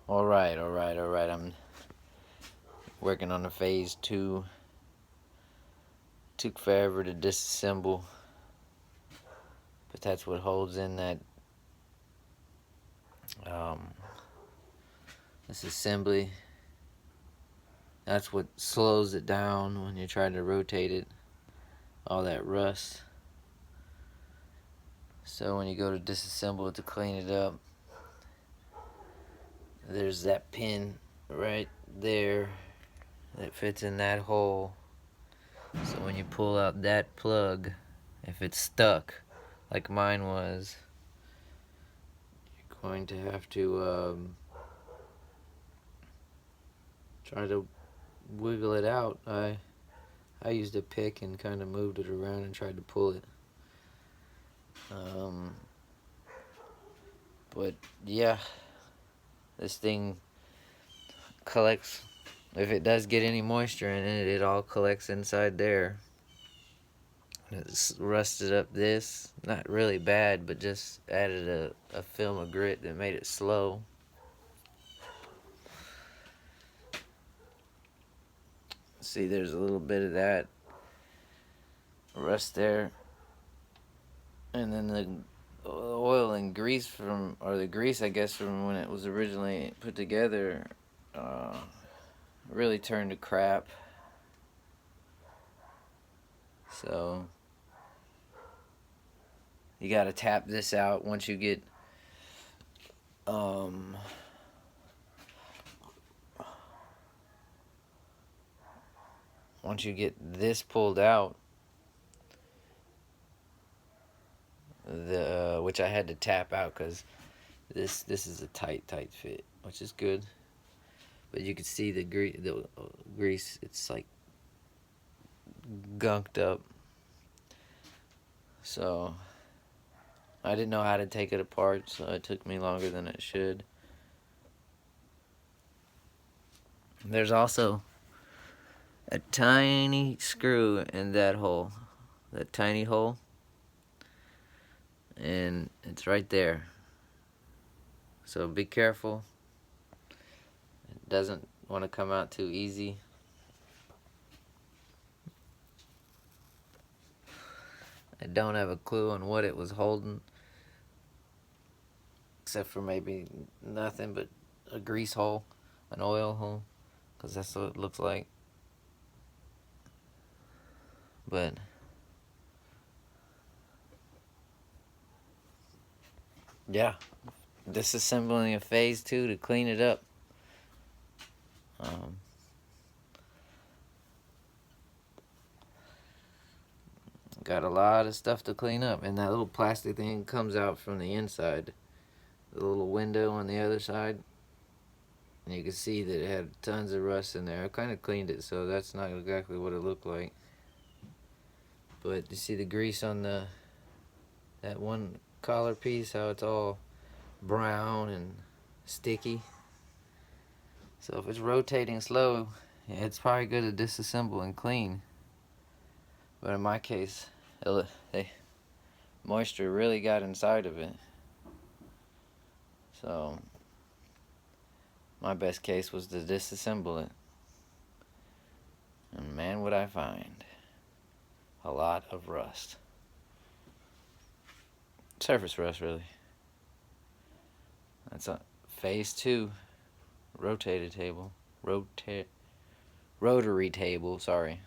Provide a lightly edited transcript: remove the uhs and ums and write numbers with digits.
Alright. I'm working on the phase 2. Took forever to disassemble, but that's what holds in that this assembly. That's what slows it down when you try to rotate it, all that rust. So when you go to disassemble it to clean it up, there's that pin right there that fits in that hole. So when you pull out that plug, if it's stuck like mine was, you're going to have to try to wiggle it out. I used a pick and kind of moved it around and tried to pull it. But yeah, this thing collects. If it does get any moisture in it, it all collects inside there. It's rusted up this, not really bad, but just added a film of grit that made it slow. See, there's a little bit of that rust there. And then the oil and grease the grease, I guess, from when it was originally put together, really turned to crap. So you gotta tap this out once you get this pulled out, which I had to tap out because this is a tight fit, which is good. But you can see the grease, it's like gunked up. So I didn't know how to take it apart, so it took me longer than it should. There's also a tiny screw in that hole, that tiny hole, and it's right there. So be careful. It doesn't want to come out too easy. I don't have a clue on what it was holding, except for maybe nothing but a grease hole, an oil hole, because that's what it looks like. But yeah, disassembling a phase 2 to clean it up. Got a lot of stuff to clean up, and that little plastic thing comes out from the inside, the little window on the other side, and you can see that it had tons of rust in there. I kind of cleaned it, so that's not exactly what it looked like. But you see the grease on that one collar piece, how it's all brown and sticky. So if it's rotating slow, yeah, it's probably good to disassemble and clean. But in my case, moisture really got inside of it. So my best case was to disassemble it. And man, would I find a lot of rust. Surface rust, really. That's a phase 2 rotated table. Rotary table, sorry.